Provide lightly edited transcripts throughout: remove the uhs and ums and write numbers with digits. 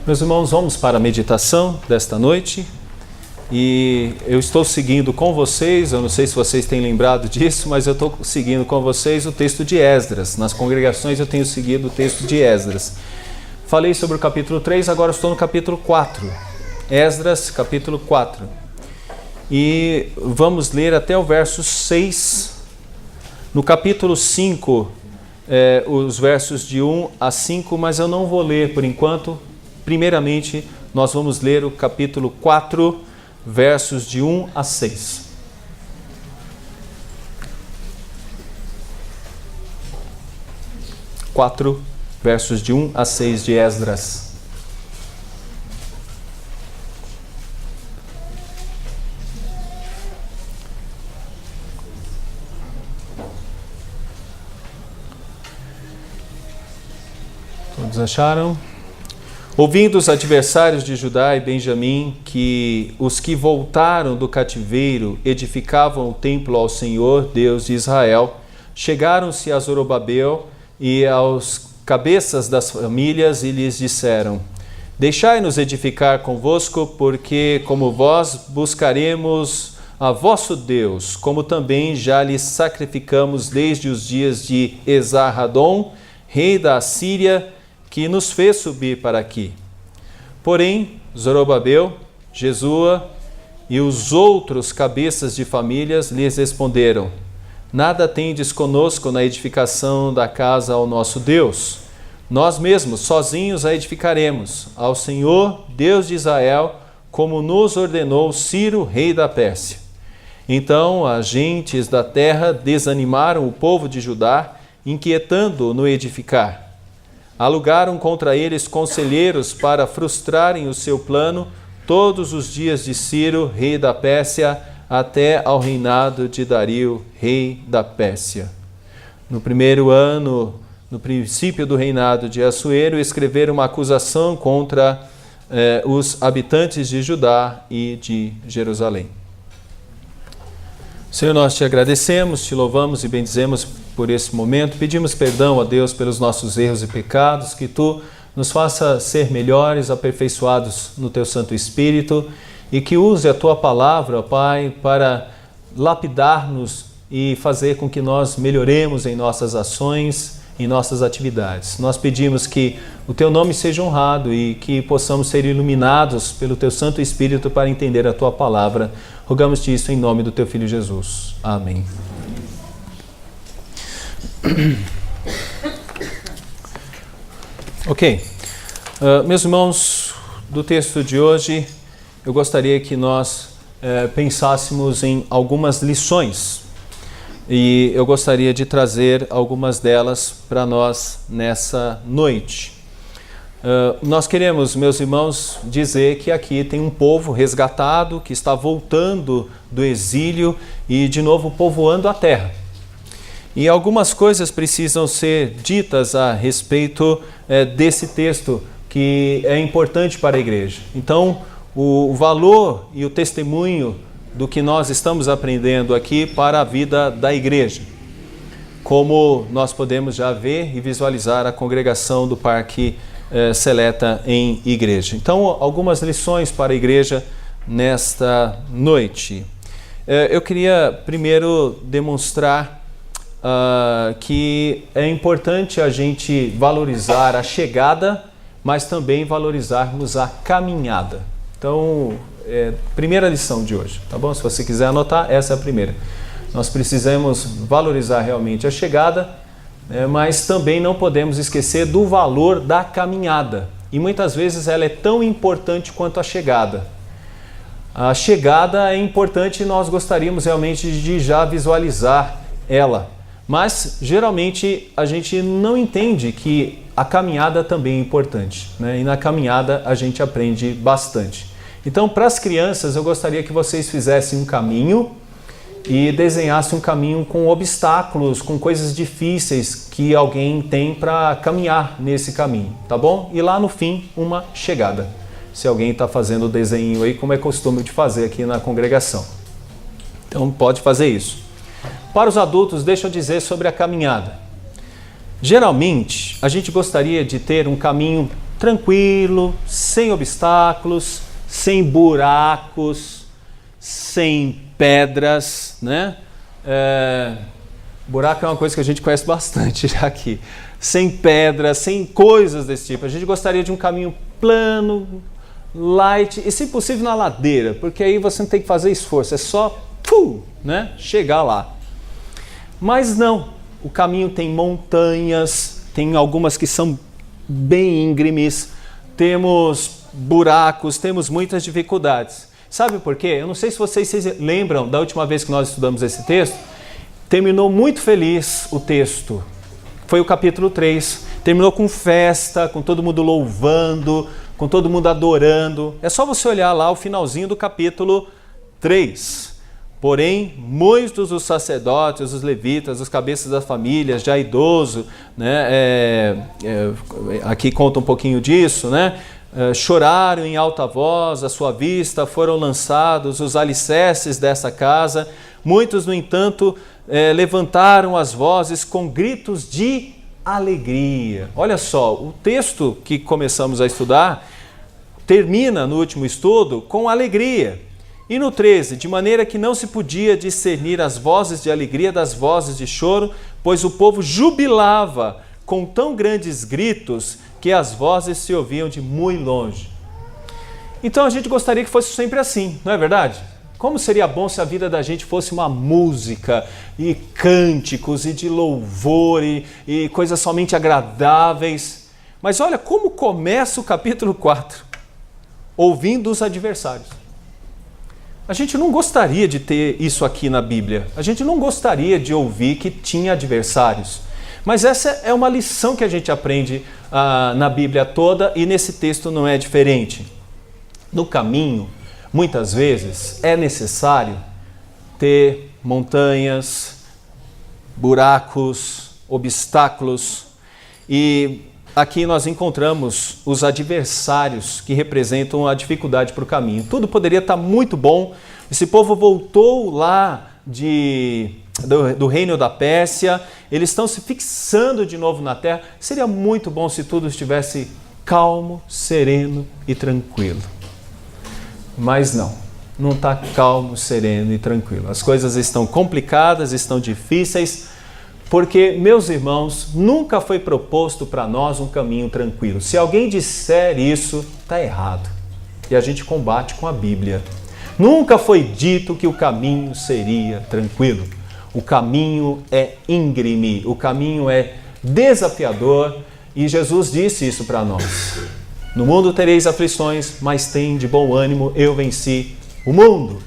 Meus irmãos, vamos para a meditação desta noite e eu estou seguindo com vocês, eu não sei se vocês têm lembrado disso, mas eu estou seguindo com vocês o texto de Esdras. Nas congregações eu tenho seguido o texto de Esdras. Falei sobre o capítulo 3, agora estou no capítulo 4. Esdras, capítulo 4. E vamos ler até o verso 6. No capítulo 5, os versos de 1 a 5, mas eu não vou ler por enquanto. Primeiramente, nós vamos ler o capítulo 4, versos de 1 a 6. Quatro versos de 1 a 6 de Esdras. Todos acharam? Ouvindo os adversários de Judá e Benjamim que os que voltaram do cativeiro edificavam o templo ao Senhor, Deus de Israel, chegaram-se a Zorobabel e aos cabeças das famílias e lhes disseram: Deixai-nos edificar convosco, porque como vós buscaremos a vosso Deus, como também já lhe sacrificamos desde os dias de Esarhadon, rei da Assíria, que nos fez subir para aqui. Porém, Zorobabel, Jesua e os outros cabeças de famílias lhes responderam: Nada tendes conosco na edificação da casa ao nosso Deus. Nós mesmos, sozinhos, a edificaremos, ao Senhor, Deus de Israel, como nos ordenou Ciro, rei da Pérsia. Então, as gentes da terra desanimaram o povo de Judá, inquietando-o no edificar. Alugaram contra eles conselheiros para frustrarem o seu plano todos os dias de Ciro, rei da Pérsia, até ao reinado de Dario, rei da Pérsia. No primeiro ano, no princípio do reinado de Assuero, escreveram uma acusação contra os habitantes de Judá e de Jerusalém. Senhor, nós te agradecemos, te louvamos e bendizemos por esse momento. Pedimos perdão a Deus pelos nossos erros e pecados, que Tu nos faça ser melhores, aperfeiçoados no Teu Santo Espírito e que use a Tua palavra, ó Pai, para lapidar-nos e fazer com que nós melhoremos em nossas ações, em nossas atividades. Nós pedimos que o Teu nome seja honrado e que possamos ser iluminados pelo Teu Santo Espírito para entender a Tua palavra. Rogamos-te isso em nome do Teu Filho Jesus. Amém. Ok. Meus irmãos, do texto de hoje, eu gostaria que nós pensássemos em algumas lições. E eu gostaria de trazer algumas delas para nós nessa noite. Nós queremos, meus irmãos, dizer que aqui tem um povo resgatado que está voltando do exílio e de novo povoando a terra. E algumas coisas precisam ser ditas a respeito desse texto que é importante para a igreja. Então, o valor e o testemunho do que nós estamos aprendendo aqui para a vida da igreja. Como nós podemos já ver e visualizar a congregação do Parque Seleta em igreja. Então, algumas lições para a igreja nesta noite. Eu queria primeiro demonstrar que é importante a gente valorizar a chegada, mas também valorizarmos a caminhada. Então, primeira lição de hoje, tá bom? Se você quiser anotar, essa é a primeira. Nós precisamos valorizar realmente a chegada, mas também não podemos esquecer do valor da caminhada. E muitas vezes ela é tão importante quanto a chegada. A chegada é importante e nós gostaríamos realmente de já visualizar ela. Mas, geralmente, a gente não entende que a caminhada também é importante, né? E na caminhada a gente aprende bastante. Então, para as crianças, eu gostaria que vocês fizessem um caminho e desenhassem um caminho com obstáculos, com coisas difíceis que alguém tem para caminhar nesse caminho, tá bom? E lá no fim, uma chegada. Se alguém está fazendo o desenho aí, como é costume de fazer aqui na congregação. Então, pode fazer isso. Para os adultos, deixa eu dizer sobre a caminhada. Geralmente, a gente gostaria de ter um caminho tranquilo, sem obstáculos, sem buracos, sem pedras, né? Buraco é uma coisa que a gente conhece bastante já aqui. Sem pedras, sem coisas desse tipo. A gente gostaria de um caminho plano, light e, se possível, na ladeira, porque aí você não tem que fazer esforço, é só né, chegar lá. Mas não, o caminho tem montanhas, tem algumas que são bem íngremes, temos buracos, temos muitas dificuldades. Sabe por quê? Eu não sei se vocês lembram da última vez que nós estudamos esse texto. Terminou muito feliz o texto. Foi o capítulo 3. Terminou com festa, com todo mundo louvando, com todo mundo adorando. É só você olhar lá o finalzinho do capítulo 3. Porém, muitos dos sacerdotes, os levitas, os cabeças das famílias, já idoso, né, aqui conta um pouquinho disso, né? Choraram em alta voz à sua vista, foram lançados os alicerces dessa casa. Muitos, no entanto, levantaram as vozes com gritos de alegria. Olha só, o texto que começamos a estudar termina no último estudo com alegria. E no 13, de maneira que não se podia discernir as vozes de alegria das vozes de choro, pois o povo jubilava com tão grandes gritos que as vozes se ouviam de muito longe. Então a gente gostaria que fosse sempre assim, não é verdade? Como seria bom se a vida da gente fosse uma música e cânticos e de louvor e coisas somente agradáveis. Mas olha como começa o capítulo 4, ouvindo os adversários. A gente não gostaria de ter isso aqui na Bíblia. A gente não gostaria de ouvir que tinha adversários. Mas essa é uma lição que a gente aprende na Bíblia toda e nesse texto não é diferente. No caminho, muitas vezes, é necessário ter montanhas, buracos, obstáculos. E aqui nós encontramos os adversários que representam a dificuldade para o caminho. Tudo poderia estar muito bom. Esse povo voltou lá do reino da Pérsia, eles estão se fixando de novo na terra. Seria muito bom se tudo estivesse calmo, sereno e tranquilo. Mas não está calmo, sereno e tranquilo. As coisas estão complicadas, estão difíceis, porque, meus irmãos, nunca foi proposto para nós um caminho tranquilo. Se alguém disser isso, está errado. E a gente combate com a Bíblia. Nunca foi dito que o caminho seria tranquilo. O caminho é íngreme, o caminho é desafiador e Jesus disse isso para nós. No mundo tereis aflições, mas tem de bom ânimo, eu venci o mundo.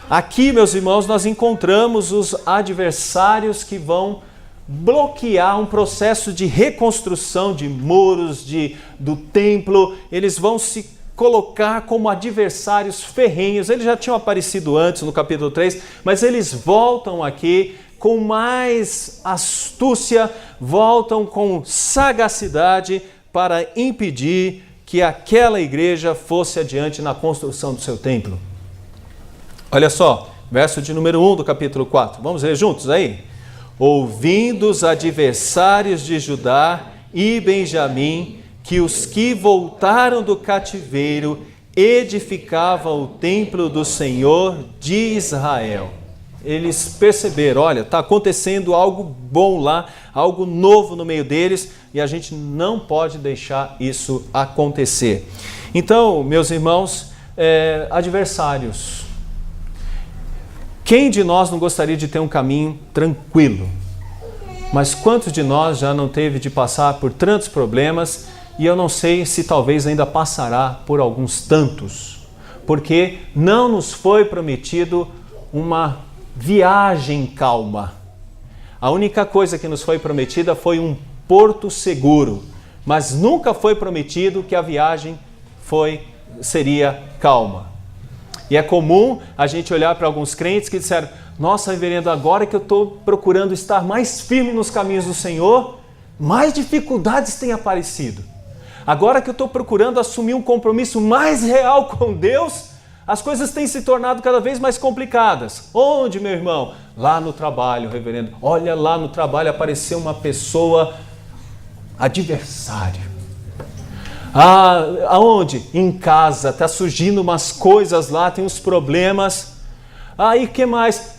Aqui, meus irmãos, nós encontramos os adversários que vão bloquear um processo de reconstrução de muros, do templo. Eles vão se colocar como adversários ferrenhos. Eles já tinham aparecido antes no capítulo 3, mas eles voltam aqui com mais astúcia, voltam com sagacidade para impedir que aquela igreja fosse adiante na construção do seu templo. Olha só, verso de número 1 do capítulo 4. Vamos ler juntos aí? Ouvindo os adversários de Judá e Benjamim, que os que voltaram do cativeiro edificavam o templo do Senhor de Israel. Eles perceberam, olha, está acontecendo algo bom lá, algo novo no meio deles, e a gente não pode deixar isso acontecer. Então, meus irmãos, adversários. Quem de nós não gostaria de ter um caminho tranquilo? Mas quantos de nós já não teve de passar por tantos problemas? E eu não sei se talvez ainda passará por alguns tantos, porque não nos foi prometido uma viagem calma. A única coisa que nos foi prometida foi um porto seguro, mas nunca foi prometido que a viagem seria calma. E é comum a gente olhar para alguns crentes que disseram: nossa, reverendo, agora que eu estou procurando estar mais firme nos caminhos do Senhor, mais dificuldades têm aparecido. Agora que eu estou procurando assumir um compromisso mais real com Deus, as coisas têm se tornado cada vez mais complicadas. Onde, meu irmão? Lá no trabalho, reverendo. Olha, lá no trabalho apareceu uma pessoa adversário. Aonde? Em casa, está surgindo umas coisas lá, tem uns problemas. E o que mais?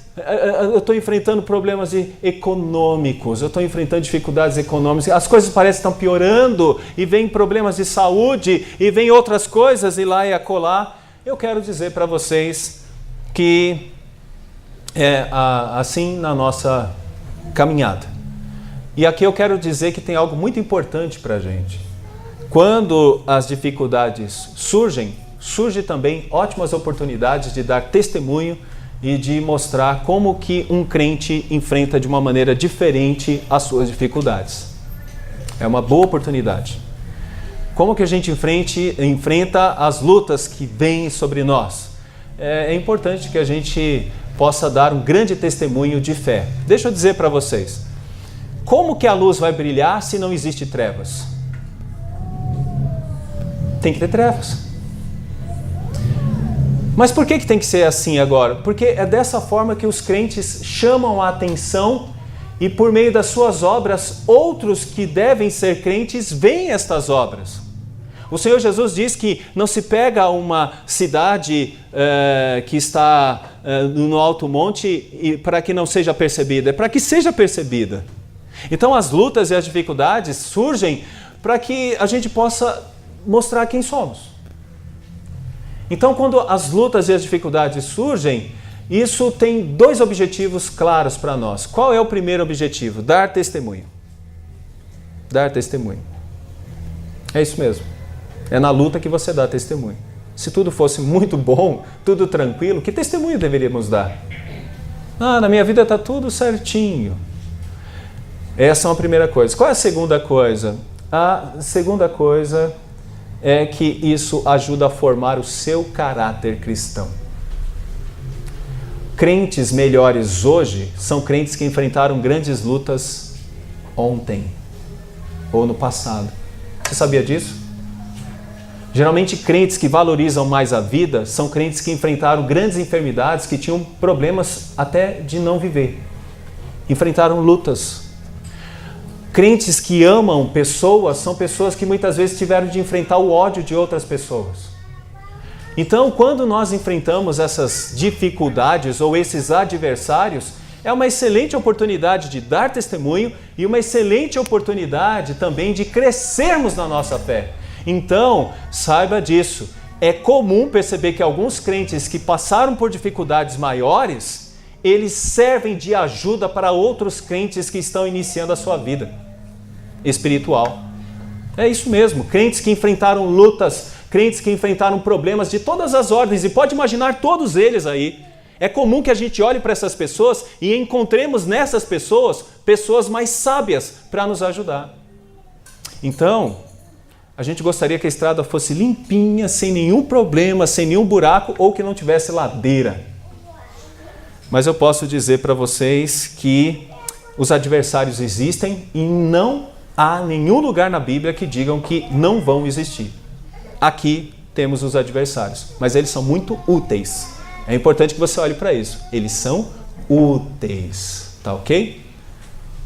Eu estou enfrentando problemas econômicos, eu estou enfrentando dificuldades econômicas, as coisas parecem que estão piorando, e vem problemas de saúde, e vem outras coisas, e lá e acolá. Eu quero dizer para vocês que é assim na nossa caminhada. E aqui eu quero dizer que tem algo muito importante para a gente. Quando as dificuldades surgem também ótimas oportunidades de dar testemunho e de mostrar como que um crente enfrenta de uma maneira diferente as suas dificuldades. É uma boa oportunidade. Como que a gente enfrenta as lutas que vêm sobre nós? É importante que a gente possa dar um grande testemunho de fé. Deixa eu dizer para vocês, como que a luz vai brilhar se não existe trevas? Tem que ter trevas. Mas por que tem que ser assim agora? Porque é dessa forma que os crentes chamam a atenção e por meio das suas obras, outros que devem ser crentes veem estas obras. O Senhor Jesus diz que não se pega uma cidade que está no alto monte para que não seja percebida, é para que seja percebida. Então as lutas e as dificuldades surgem para que a gente possa mostrar quem somos. Então, quando as lutas e as dificuldades surgem, isso tem dois objetivos claros para nós. Qual é o primeiro objetivo? Dar testemunho. Dar testemunho. É isso mesmo. É na luta que você dá testemunho. Se tudo fosse muito bom, tudo tranquilo, que testemunho deveríamos dar? Na minha vida está tudo certinho. Essa é uma primeira coisa. Qual é a segunda coisa? A segunda coisa é que isso ajuda a formar o seu caráter cristão. Crentes melhores hoje são crentes que enfrentaram grandes lutas ontem ou no passado. Você sabia disso? Geralmente crentes que valorizam mais a vida são crentes que enfrentaram grandes enfermidades, que tinham problemas até de não viver. Enfrentaram lutas. Crentes que amam pessoas são pessoas que muitas vezes tiveram de enfrentar o ódio de outras pessoas. Então, quando nós enfrentamos essas dificuldades ou esses adversários, é uma excelente oportunidade de dar testemunho e uma excelente oportunidade também de crescermos na nossa fé. Então, saiba disso. É comum perceber que alguns crentes que passaram por dificuldades maiores, eles servem de ajuda para outros crentes que estão iniciando a sua vida espiritual. É isso mesmo, crentes que enfrentaram lutas, crentes que enfrentaram problemas de todas as ordens, e pode imaginar todos eles aí. É comum que a gente olhe para essas pessoas e encontremos nessas pessoas, pessoas mais sábias para nos ajudar. Então, a gente gostaria que a estrada fosse limpinha, sem nenhum problema, sem nenhum buraco, ou que não tivesse ladeira. Mas eu posso dizer para vocês que os adversários existem e não há nenhum lugar na Bíblia que digam que não vão existir. Aqui temos os adversários, mas eles são muito úteis. É importante que você olhe para isso. Eles são úteis, tá ok?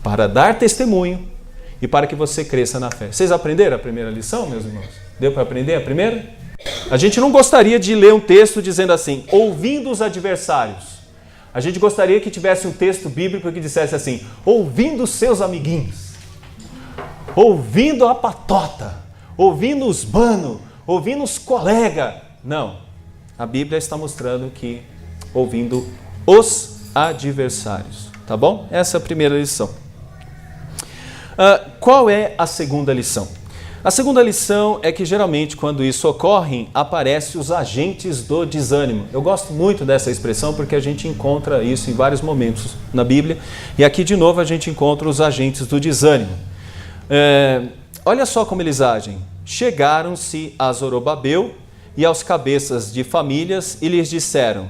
Para dar testemunho e para que você cresça na fé. Vocês aprenderam a primeira lição, meus irmãos? Deu para aprender a primeira? A gente não gostaria de ler um texto dizendo assim, ouvindo os adversários. A gente gostaria que tivesse um texto bíblico que dissesse assim, ouvindo os seus amiguinhos, ouvindo a patota, ouvindo os mano, ouvindo os colegas. Não, a Bíblia está mostrando que ouvindo os adversários, tá bom? Essa é a primeira lição. Qual é a segunda lição? A segunda lição é que geralmente quando isso ocorre, aparecem os agentes do desânimo. Eu gosto muito dessa expressão porque a gente encontra isso em vários momentos na Bíblia. E aqui de novo a gente encontra os agentes do desânimo. Olha só como eles agem. Chegaram-se a Zorobabel e aos cabeças de famílias e lhes disseram,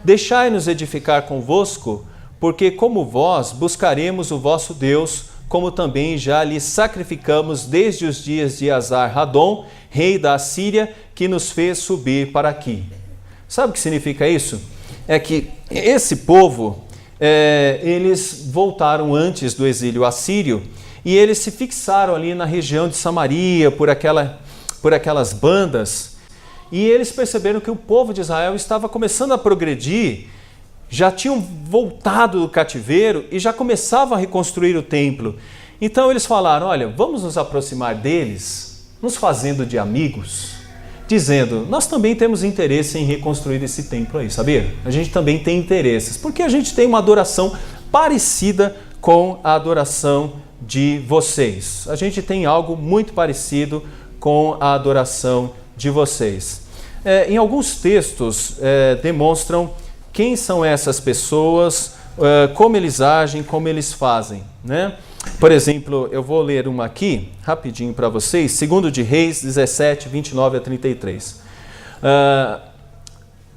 deixai-nos edificar convosco, porque como vós buscaremos o vosso Deus, como também já lhe sacrificamos desde os dias de Azar-Radom, rei da Assíria, que nos fez subir para aqui. Sabe o que significa isso? É que esse povo, eles voltaram antes do exílio assírio e eles se fixaram ali na região de Samaria, por aquela por aquelas bandas, e eles perceberam que o povo de Israel estava começando a progredir, já tinham voltado do cativeiro e já começavam a reconstruir o templo. Então eles falaram, olha, vamos nos aproximar deles, nos fazendo de amigos, dizendo, nós também temos interesse em reconstruir esse templo aí, sabia? A gente também tem interesses, porque a gente tem uma adoração parecida com a adoração de vocês. A gente tem algo muito parecido com a adoração de vocês. Em alguns textos demonstram quem são essas pessoas, como eles agem, como eles fazem, né? Por exemplo, eu vou ler uma aqui, rapidinho para vocês, 2 de Reis 17, 29 a 33.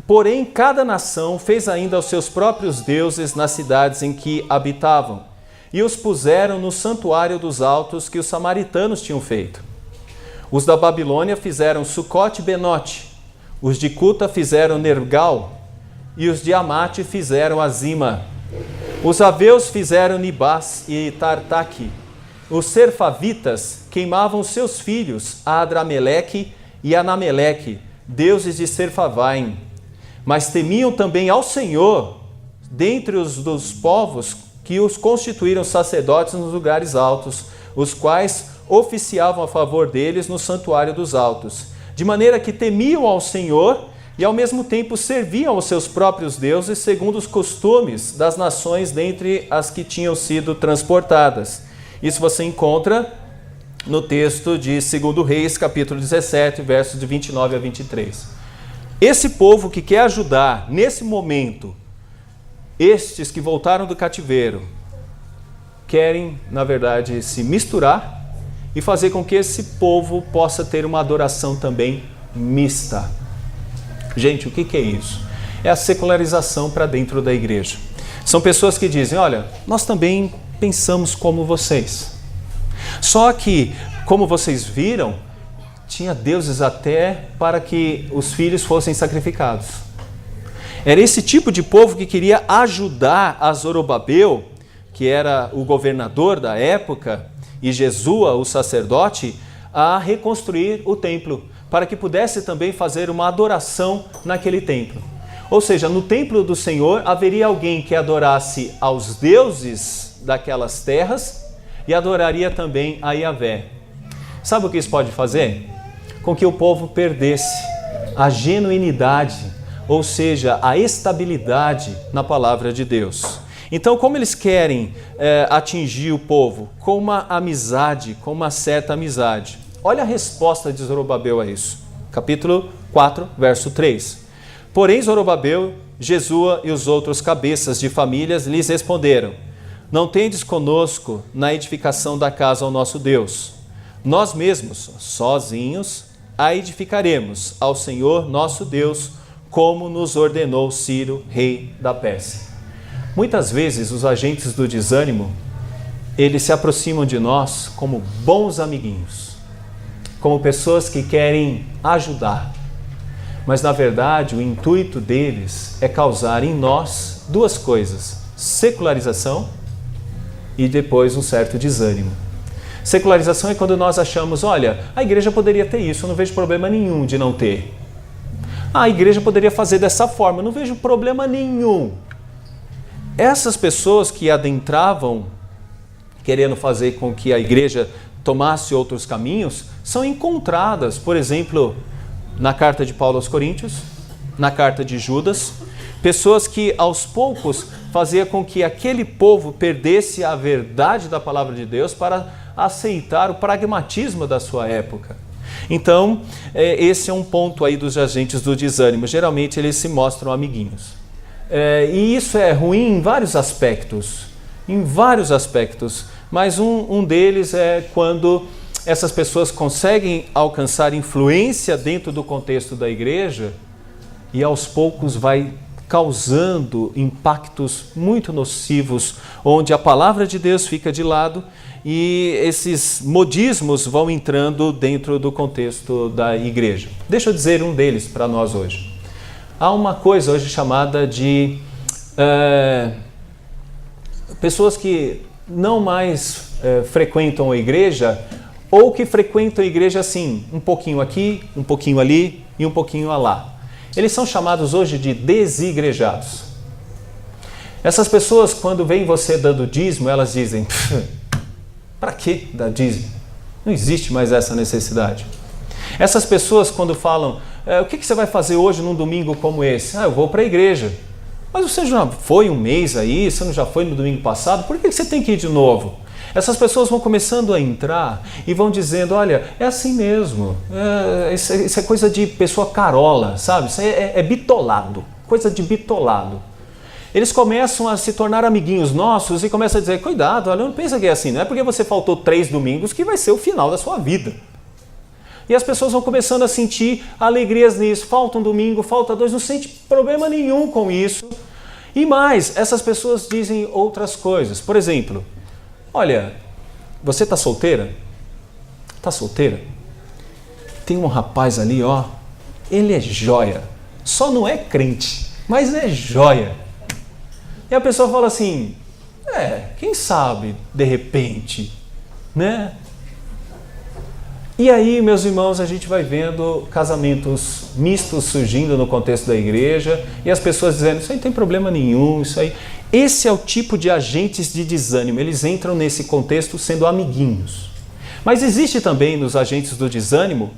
Porém, cada nação fez ainda os seus próprios deuses nas cidades em que habitavam, e os puseram no santuário dos altos que os samaritanos tinham feito. Os da Babilônia fizeram Sucote e Benote, os de Cuta fizeram Nergal, e os de Amate fizeram Azima. Os aveus fizeram Nibás e Tartaque. Os serfavitas queimavam seus filhos a Adrameleque e Anameleque, deuses de Serfavaim. Mas temiam também ao Senhor, dentre os dos povos que os constituíram sacerdotes nos lugares altos, os quais oficiavam a favor deles no santuário dos altos. De maneira que temiam ao Senhor e ao mesmo tempo serviam aos seus próprios deuses segundo os costumes das nações dentre as que tinham sido transportadas. Isso você encontra no texto de 2 Reis, capítulo 17, versos de 29 a 23. Esse povo que quer ajudar, nesse momento, estes que voltaram do cativeiro, querem, na verdade, se misturar e fazer com que esse povo possa ter uma adoração também mista. Gente, o que é isso? É a secularização para dentro da igreja. São pessoas que dizem, olha, nós também pensamos como vocês. Só que, como vocês viram, tinha deuses até para que os filhos fossem sacrificados. Era esse tipo de povo que queria ajudar a Zorobabel, que era o governador da época, e Jesua, o sacerdote, a reconstruir o templo, para que pudesse também fazer uma adoração naquele templo. Ou seja, no templo do Senhor haveria alguém que adorasse aos deuses daquelas terras e adoraria também a Yahvé. Sabe o que isso pode fazer? Com que o povo perdesse a genuinidade, ou seja, a estabilidade na palavra de Deus. Então, como eles querem atingir o povo? Com uma amizade, com uma certa amizade. Olha a resposta de Zorobabel a isso. Capítulo 4, verso 3. Porém, Zorobabel, Jesua e os outros cabeças de famílias lhes responderam: não tendes conosco na edificação da casa ao nosso Deus. Nós mesmos, sozinhos, a edificaremos ao Senhor nosso Deus, como nos ordenou Ciro, rei da Pérsia. Muitas vezes os agentes do desânimo, eles se aproximam de nós como bons amiguinhos, como pessoas que querem ajudar. Mas na verdade o intuito deles é causar em nós duas coisas: secularização e depois um certo desânimo. Secularização é quando nós achamos, olha, a igreja poderia ter isso, eu não vejo problema nenhum de não ter. A igreja poderia fazer dessa forma, eu não vejo problema nenhum. Essas pessoas que adentravam, querendo fazer com que a igreja tomasse outros caminhos, são encontradas, por exemplo, na carta de Paulo aos Coríntios, na carta de Judas, pessoas que aos poucos faziam com que aquele povo perdesse a verdade da palavra de Deus para aceitar o pragmatismo da sua época. Então, esse é um ponto aí dos agentes do desânimo. Geralmente eles se mostram amiguinhos. E isso é ruim em vários aspectos, mas um deles é quando essas pessoas conseguem alcançar influência dentro do contexto da igreja e aos poucos vai causando impactos muito nocivos, onde a palavra de Deus fica de lado e esses modismos vão entrando dentro do contexto da igreja. Deixa eu dizer um deles para nós hoje. Há uma coisa hoje chamada de pessoas que não mais frequentam a igreja ou que frequentam a igreja assim, um pouquinho aqui, um pouquinho ali e um pouquinho lá. Eles são chamados hoje de desigrejados. Essas pessoas, quando veem você dando dízimo, elas dizem, para que dar dízimo? Não existe mais essa necessidade. Essas pessoas, quando falam, o que você vai fazer hoje num domingo como esse? Eu vou para a igreja. Mas você já foi um mês aí, você não já foi no domingo passado, por que você tem que ir de novo? Essas pessoas vão começando a entrar e vão dizendo, olha, é assim mesmo, isso é coisa de pessoa carola, sabe? Isso é bitolado, coisa de bitolado. Eles começam a se tornar amiguinhos nossos e começam a dizer, cuidado, olha, não pensa que é assim, não é porque você faltou 3 domingos que vai ser o final da sua vida. E as pessoas vão começando a sentir alegrias nisso, falta um domingo, falta 2, não sente problema nenhum com isso. E mais, essas pessoas dizem outras coisas, por exemplo, olha, você está solteira? Está solteira? Tem um rapaz ali, ó, ele é joia, só não é crente, mas é joia. E a pessoa fala assim, quem sabe, de repente, né? E aí, meus irmãos, a gente vai vendo casamentos mistos surgindo no contexto da igreja e as pessoas dizendo, isso aí não tem problema nenhum, isso aí... Esse é o tipo de agentes de desânimo, eles entram nesse contexto sendo amiguinhos. Mas existe também nos agentes do desânimo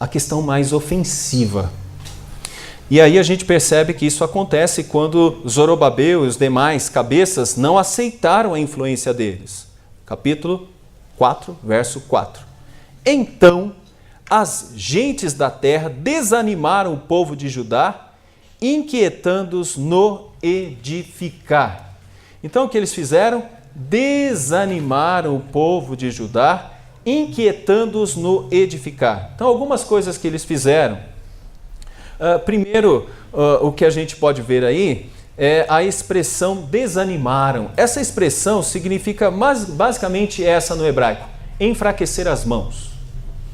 a questão mais ofensiva. E aí a gente percebe que isso acontece quando Zorobabel e os demais cabeças não aceitaram a influência deles. Capítulo 4, verso 4. Então, as gentes da terra desanimaram o povo de Judá, inquietando-os no edificar. Então, o que eles fizeram? Desanimaram o povo de Judá, inquietando-os no edificar. Então, algumas coisas que eles fizeram. Primeiro, o que a gente pode ver aí é a expressão desanimaram. Essa expressão significa basicamente essa no hebraico, enfraquecer as mãos.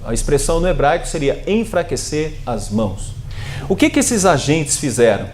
A expressão no hebraico seria enfraquecer as mãos. O que esses agentes fizeram?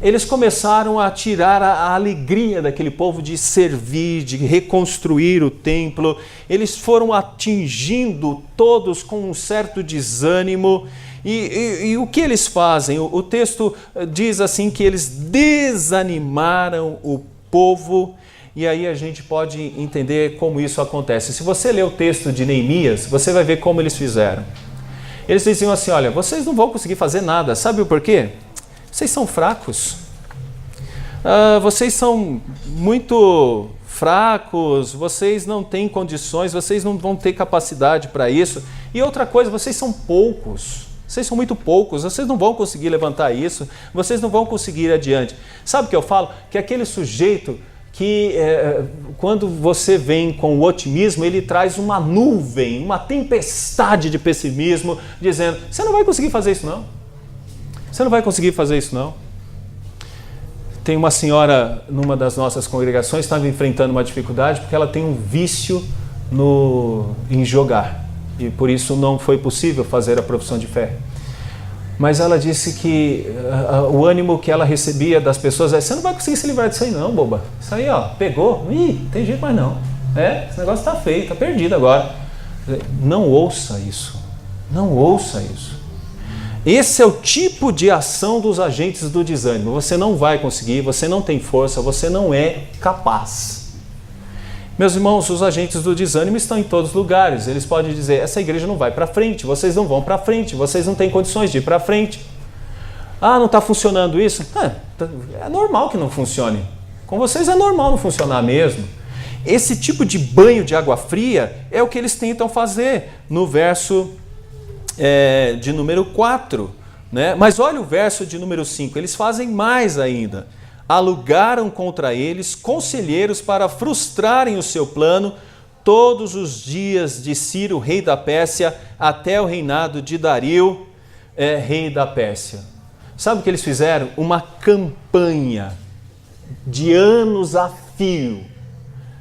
Eles começaram a tirar a alegria daquele povo de servir, de reconstruir o templo. Eles foram atingindo todos com um certo desânimo. E o que eles fazem? O texto diz assim que eles desanimaram o povo, e aí a gente pode entender como isso acontece. Se você ler o texto de Neemias, você vai ver como eles fizeram. Eles diziam assim, olha, vocês não vão conseguir fazer nada, sabe o porquê? Vocês são fracos, vocês são muito fracos, vocês não têm condições, vocês não vão ter capacidade para isso. E outra coisa, vocês são poucos. Vocês são muito poucos, vocês não vão conseguir levantar isso, vocês não vão conseguir ir adiante. Sabe o que eu falo? Que aquele sujeito que quando você vem com o otimismo, ele traz uma nuvem, uma tempestade de pessimismo, dizendo, você não vai conseguir fazer isso não. Você não vai conseguir fazer isso não. Tem uma senhora numa das nossas congregações, estava enfrentando uma dificuldade porque ela tem um vício em jogar. E por isso não foi possível fazer a profissão de fé. Mas ela disse que o ânimo que ela recebia das pessoas é, você não vai conseguir se livrar disso aí não, boba. Isso aí, ó, pegou, tem jeito mais não. Esse negócio está feio, está perdido agora. Não ouça isso. Não ouça isso. Esse é o tipo de ação dos agentes do desânimo. Você não vai conseguir, você não tem força, você não é capaz. Meus irmãos, os agentes do desânimo estão em todos os lugares. Eles podem dizer, essa igreja não vai para frente, vocês não vão para frente, vocês não têm condições de ir para frente. Não está funcionando isso? É normal que não funcione. Com vocês é normal não funcionar mesmo. Esse tipo de banho de água fria é o que eles tentam fazer no verso de número 4. Né? Mas olha o verso de número 5, eles fazem mais ainda. Alugaram contra eles conselheiros para frustrarem o seu plano todos os dias de Ciro, rei da Pérsia, até o reinado de Dario, rei da Pérsia. Sabe o que eles fizeram? Uma campanha de anos a fio,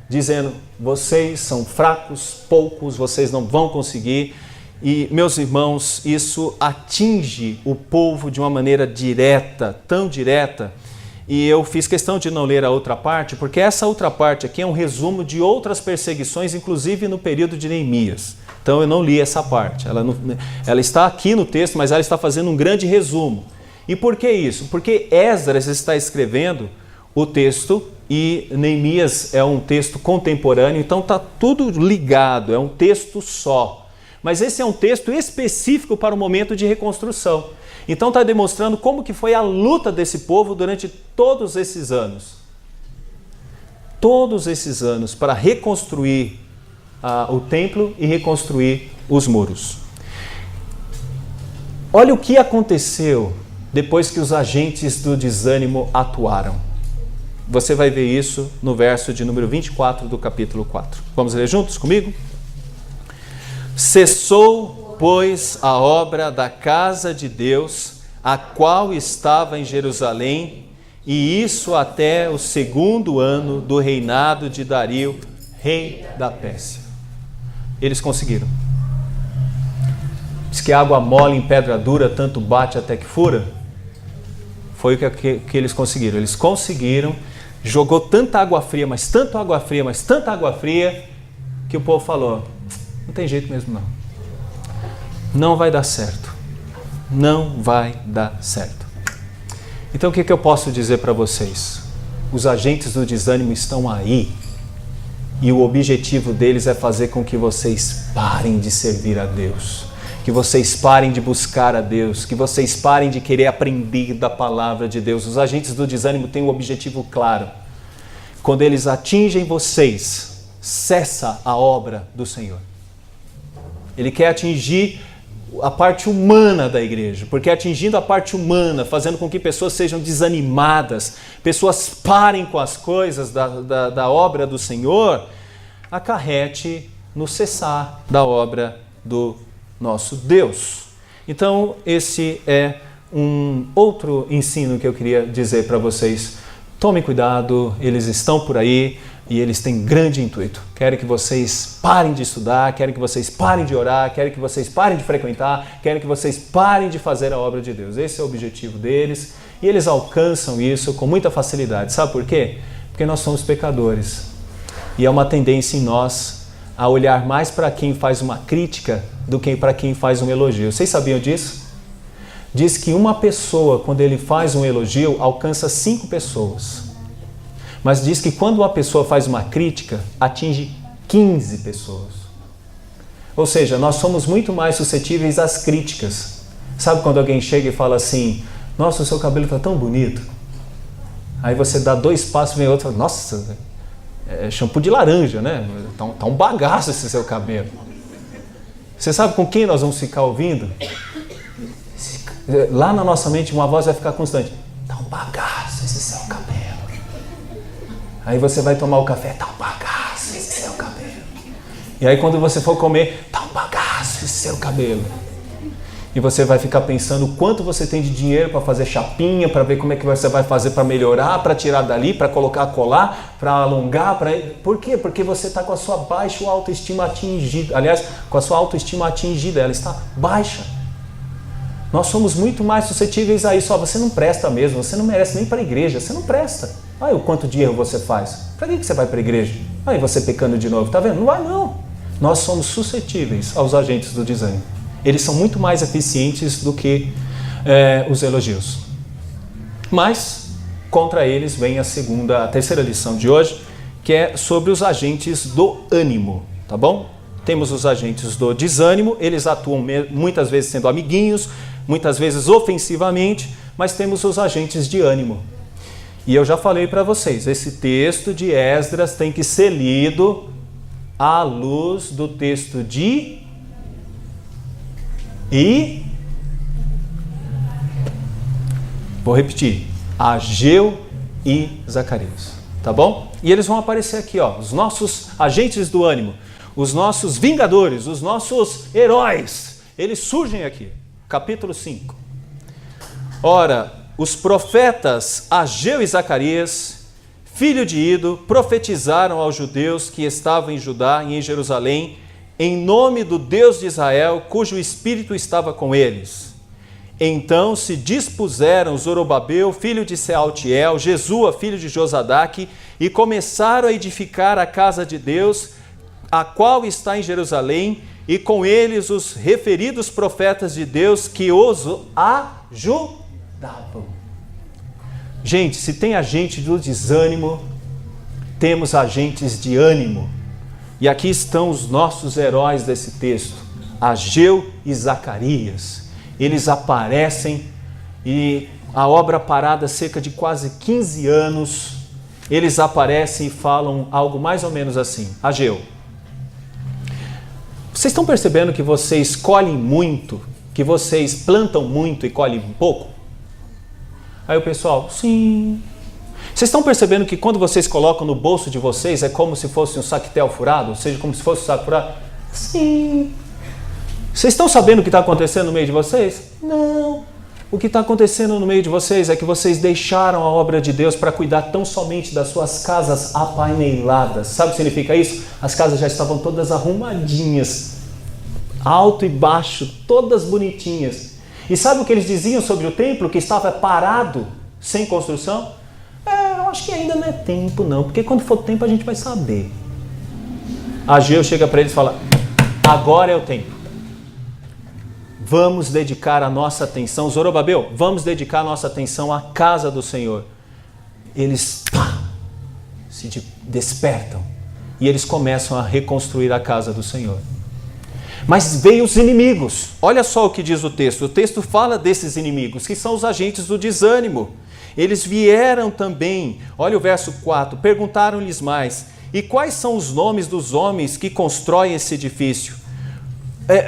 dizendo, vocês são fracos, poucos, vocês não vão conseguir. E, meus irmãos, isso atinge o povo de uma maneira direta, tão direta, e eu fiz questão de não ler a outra parte, porque essa outra parte aqui é um resumo de outras perseguições, inclusive no período de Neemias. Então eu não li essa parte. Ela está aqui no texto, mas ela está fazendo um grande resumo. E por que isso? Porque Esdras está escrevendo o texto e Neemias é um texto contemporâneo, então está tudo ligado, é um texto só. Mas esse é um texto específico para o momento de reconstrução. Então está demonstrando como que foi a luta desse povo durante todos esses anos. Todos esses anos para reconstruir o templo e reconstruir os muros. Olha o que aconteceu depois que os agentes do desânimo atuaram. Você vai ver isso no verso de número 24 do capítulo 4. Vamos ler juntos comigo? Cessou, pois, a obra da casa de Deus, a qual estava em Jerusalém, e isso até o 2º ano do reinado de Dario, rei da Pérsia. Eles conseguiram. Diz que água mole em pedra dura, tanto bate até que fura. Foi o que eles conseguiram. Eles conseguiram, jogou tanta água fria, mas tanta água fria, mas tanta água fria, que o povo falou, não tem jeito mesmo não. Não vai dar certo. Não vai dar certo. Então o que eu posso dizer para vocês? Os agentes do desânimo estão aí. E o objetivo deles é fazer com que vocês parem de servir a Deus, que vocês parem de buscar a Deus, que vocês parem de querer aprender da palavra de Deus. Os agentes do desânimo têm um objetivo claro. Quando eles atingem vocês, cessa a obra do Senhor. Ele quer atingir a parte humana da igreja, porque atingindo a parte humana, fazendo com que pessoas sejam desanimadas, pessoas parem com as coisas da obra do Senhor, acarrete no cessar da obra do nosso Deus. Então, esse é um outro ensino que eu queria dizer para vocês. Tomem cuidado, eles estão por aí e eles têm grande intuito. Querem que vocês parem de estudar, querem que vocês parem de orar, querem que vocês parem de frequentar, querem que vocês parem de fazer a obra de Deus. Esse é o objetivo deles e eles alcançam isso com muita facilidade. Sabe por quê? Porque nós somos pecadores e é uma tendência em nós a olhar mais para quem faz uma crítica do que para quem faz um elogio. Vocês sabiam disso? Diz que uma pessoa, quando ele faz um elogio, alcança 5 pessoas. Mas diz que quando uma pessoa faz uma crítica, atinge 15 pessoas. Ou seja, nós somos muito mais suscetíveis às críticas. Sabe quando alguém chega e fala assim, nossa, o seu cabelo está tão bonito. Aí você dá 2 passos e vem outro e fala, nossa, é shampoo de laranja, né? Tá um bagaço esse seu cabelo. Você sabe com quem nós vamos ficar ouvindo? Lá na nossa mente uma voz vai ficar constante. Tá um bagaço esse seu cabelo. Aí você vai tomar o café, tá um bagaço esse seu cabelo. E aí quando você for comer, tá um bagaço esse seu cabelo. E você vai ficar pensando quanto você tem de dinheiro para fazer chapinha, para ver como é que você vai fazer para melhorar, para tirar dali, para colocar colar, para alongar. Por quê? Porque você está com a sua baixa autoestima atingida. Aliás, com a sua autoestima atingida, ela está baixa. Nós somos muito mais suscetíveis a isso. Você não presta mesmo, você não merece nem para a igreja, você não presta. Olha o quanto de erro você faz. Para que você vai para a igreja? Aí você pecando de novo, tá vendo? Não vai não. Nós somos suscetíveis aos agentes do desânimo. Eles são muito mais eficientes do que os elogios. Mas, contra eles vem a terceira lição de hoje, que é sobre os agentes do ânimo, tá bom? Temos os agentes do desânimo, eles atuam muitas vezes sendo amiguinhos, muitas vezes ofensivamente, mas temos os agentes de ânimo. E eu já falei para vocês, esse texto de Esdras tem que ser lido à luz do texto de vou repetir, Ageu e Zacarias, tá bom? E eles vão aparecer aqui, ó, os nossos agentes do ânimo, os nossos vingadores, os nossos heróis, eles surgem aqui, capítulo 5. Ora, os profetas Ageu e Zacarias, filho de Ido, profetizaram aos judeus que estavam em Judá e em Jerusalém, em nome do Deus de Israel, cujo espírito estava com eles. Então se dispuseram Zorobabel, filho de Sealtiel, Jesua, filho de Josadaque, e começaram a edificar a casa de Deus, a qual está em Jerusalém, e com eles os referidos profetas de Deus que os ajudavam. Gente, se tem agente do desânimo, temos agentes de ânimo. E aqui estão os nossos heróis desse texto, Ageu e Zacarias. Eles aparecem e a obra parada há cerca de quase 15 anos, eles aparecem e falam algo mais ou menos assim: Ageu, vocês estão percebendo que vocês colhem muito, que vocês plantam muito e colhem pouco? Aí o pessoal, sim. Vocês estão percebendo que quando vocês colocam no bolso de vocês é como se fosse um saquetel furado? Ou seja, como se fosse um saco furado? Sim. Vocês estão sabendo o que está acontecendo no meio de vocês? Não. O que está acontecendo no meio de vocês é que vocês deixaram a obra de Deus para cuidar tão somente das suas casas apaineladas. Sabe o que significa isso? As casas já estavam todas arrumadinhas, alto e baixo, todas bonitinhas. E sabe o que eles diziam sobre o templo que estava parado, sem construção? Eu acho que ainda não é tempo não, porque quando for tempo a gente vai saber. Ageu chega para eles e fala, agora é o tempo. Vamos dedicar a nossa atenção, Zorobabel, vamos dedicar a nossa atenção à casa do Senhor. Eles se despertam e eles começam a reconstruir a casa do Senhor. Mas veio os inimigos. Olha só o que diz o texto. O texto fala desses inimigos, que são os agentes do desânimo. Eles vieram também, olha o verso 4, perguntaram-lhes mais, e quais são os nomes dos homens que constroem esse edifício?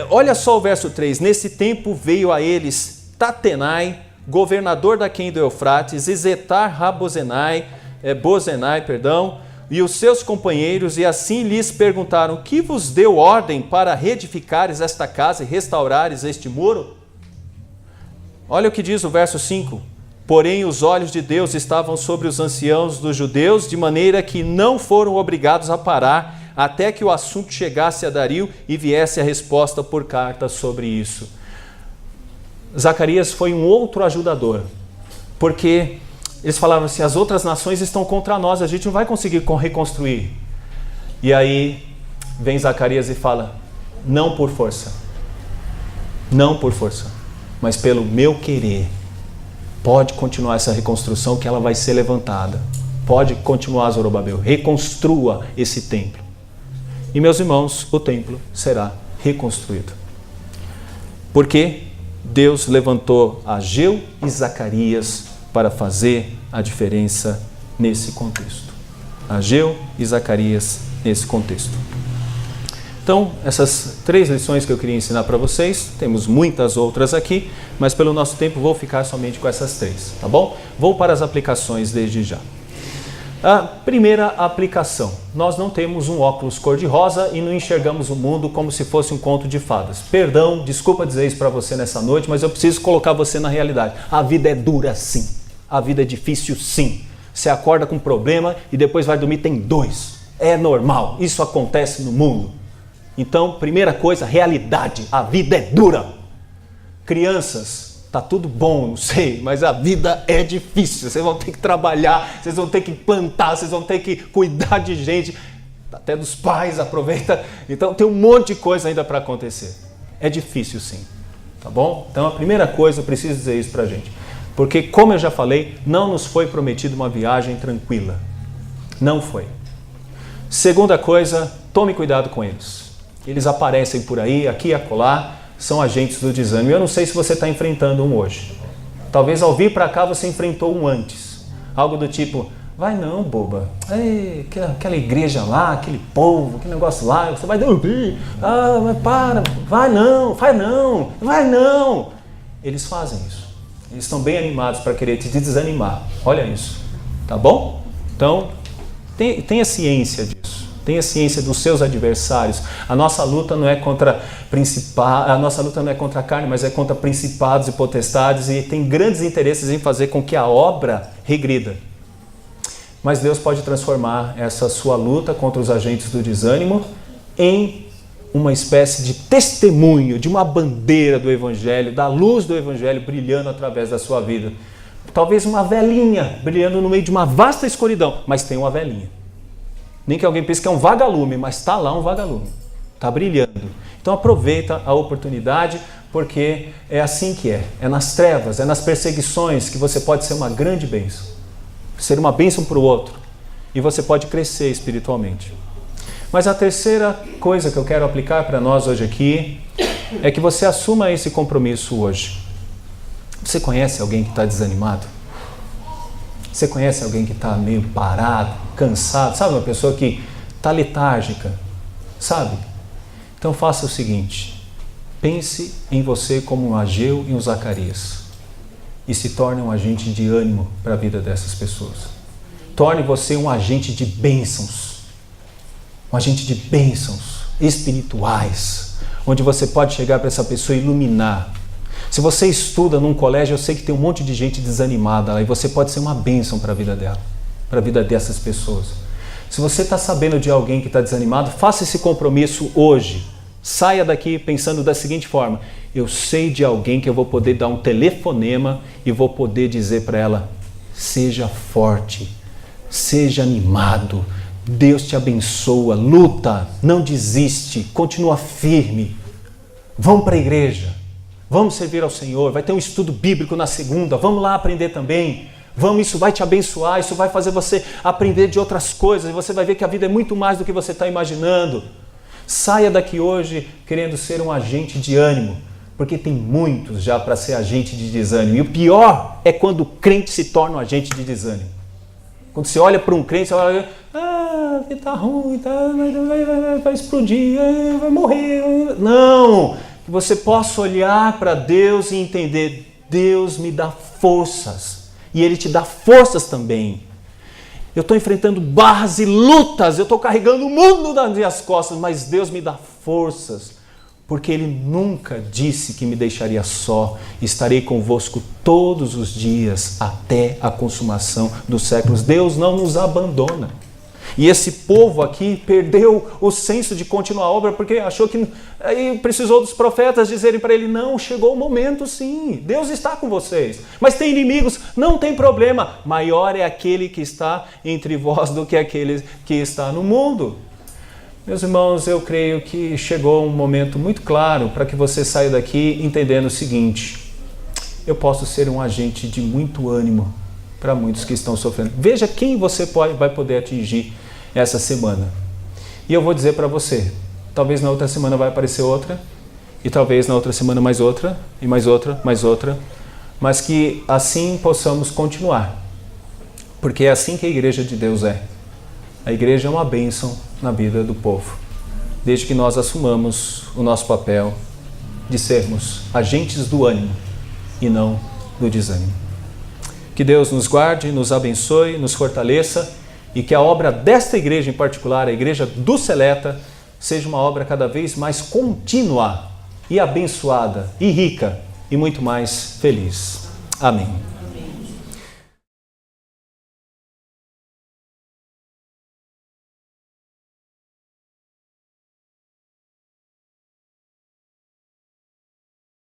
Olha só o verso 3, nesse tempo veio a eles Tatenai, governador da quem do Eufrates, e Zetar-Bozenai, e os seus companheiros, e assim lhes perguntaram, que vos deu ordem para reedificares esta casa e restaurares este muro? Olha o que diz o verso 5, porém os olhos de Deus estavam sobre os anciãos dos judeus, de maneira que não foram obrigados a parar, até que o assunto chegasse a Dario e viesse a resposta por carta sobre isso. Zacarias foi um outro ajudador, porque eles falavam assim, as outras nações estão contra nós, a gente não vai conseguir reconstruir. E aí vem Zacarias e fala, não por força, mas pelo meu querer, pode continuar essa reconstrução que ela vai ser levantada. Pode continuar, Zorobabel, reconstrua esse templo. E meus irmãos, o templo será reconstruído. Porque Deus levantou Ageu e Zacarias para fazer a diferença nesse contexto. Ageu e Zacarias nesse contexto. Então, essas 3 lições que eu queria ensinar para vocês, temos muitas outras aqui, mas pelo nosso tempo vou ficar somente com essas 3, tá bom? Vou para as aplicações desde já. A primeira aplicação, nós não temos um óculos cor-de-rosa e não enxergamos o mundo como se fosse um conto de fadas. Perdão, desculpa dizer isso para você nessa noite, mas eu preciso colocar você na realidade. A vida é dura sim, a vida é difícil sim. Você acorda com um problema e depois vai dormir, tem 2. É normal, isso acontece no mundo. Então, primeira coisa, realidade, a vida é dura. Crianças, tá tudo bom, não sei, mas a vida é difícil. Vocês vão ter que trabalhar, vocês vão ter que plantar, vocês vão ter que cuidar de gente, até dos pais, aproveita. Então tem um monte de coisa ainda para acontecer. É difícil sim, tá bom? Então a primeira coisa, eu preciso dizer isso pra gente. Porque, como eu já falei, não nos foi prometido uma viagem tranquila. Não foi. Segunda coisa, tome cuidado com eles. Eles aparecem por aí, aqui e acolá, são agentes do desânimo. Eu não sei se você está enfrentando um hoje. Talvez ao vir para cá você enfrentou um antes. Algo do tipo, vai não, boba. Ei, aquela igreja lá, aquele povo, aquele negócio lá, você vai dormir. Ah, mas para, vai não, vai não. Eles fazem isso. Eles estão bem animados para querer te desanimar. Olha isso, tá bom? Então, tenha ciência disso. Tenha ciência dos seus adversários. A nossa luta não é contra a carne, mas é contra principados e potestades, e tem grandes interesses em fazer com que a obra regrida. Mas Deus pode transformar essa sua luta contra os agentes do desânimo em uma espécie de testemunho, de uma bandeira do Evangelho, da luz do Evangelho brilhando através da sua vida. Talvez uma velinha brilhando no meio de uma vasta escuridão, mas tem uma velinha. Nem que alguém pense que é um vagalume, mas está lá um vagalume. Está brilhando. Então aproveita a oportunidade, porque é assim que é. É nas trevas, é nas perseguições que você pode ser uma grande bênção. Ser uma bênção para o outro. E você pode crescer espiritualmente. Mas a terceira coisa que eu quero aplicar para nós hoje aqui é que você assuma esse compromisso hoje. Você conhece alguém que está desanimado? Você conhece alguém que está meio parado, cansado? Sabe, uma pessoa que está letárgica? Sabe? Então faça o seguinte, pense em você como um Ageu e um Zacarias e se torne um agente de ânimo para a vida dessas pessoas. Torne você um agente de bênçãos, um agente de bênçãos espirituais, onde você pode chegar para essa pessoa e iluminar. Se você estuda num colégio, eu sei que tem um monte de gente desanimada lá e você pode ser uma bênção para a vida dela, para a vida dessas pessoas. Se você está sabendo de alguém que está desanimado, faça esse compromisso hoje. Saia daqui pensando da seguinte forma, eu sei de alguém que eu vou poder dar um telefonema e vou poder dizer para ela, seja forte, seja animado, Deus te abençoa, luta, não desiste, continua firme, vamos para a igreja, vamos servir ao Senhor, vai ter um estudo bíblico na segunda, vamos lá aprender também, vamos, isso vai te abençoar, isso vai fazer você aprender de outras coisas e você vai ver que a vida é muito mais do que você está imaginando. Saia daqui hoje querendo ser um agente de ânimo, porque tem muitos já para ser agente de desânimo. E o pior é quando o crente se torna um agente de desânimo. Quando você olha para um crente, você olha, está ruim, vai explodir, vai morrer. Não! Que você possa olhar para Deus e entender, Deus me dá forças. E Ele te dá forças também. Eu estou enfrentando barras e lutas, eu estou carregando o mundo nas minhas costas, mas Deus me dá forças, porque Ele nunca disse que me deixaria só. Estarei convosco todos os dias até a consumação dos séculos. Deus não nos abandona. E esse povo aqui perdeu o senso de continuar a obra porque achou que aí precisou dos profetas dizerem para ele, não, chegou o momento sim, Deus está com vocês. Mas tem inimigos, não tem problema, maior é aquele que está entre vós do que aquele que está no mundo. Meus irmãos, eu creio que chegou um momento muito claro para que você saia daqui entendendo o seguinte, eu posso ser um agente de muito ânimo para muitos que estão sofrendo. Veja quem você vai poder atingir essa semana. E eu vou dizer para você, talvez na outra semana vai aparecer outra, e talvez na outra semana mais outra, e mais outra, mais outra, mas que assim possamos continuar. Porque é assim que a igreja de Deus é. A igreja é uma bênção na vida do povo, desde que nós assumamos o nosso papel de sermos agentes do ânimo e não do desânimo. Que Deus nos guarde, nos abençoe, nos fortaleça e que a obra desta igreja em particular, a igreja do Seleta, seja uma obra cada vez mais contínua e abençoada e rica e muito mais feliz. Amém.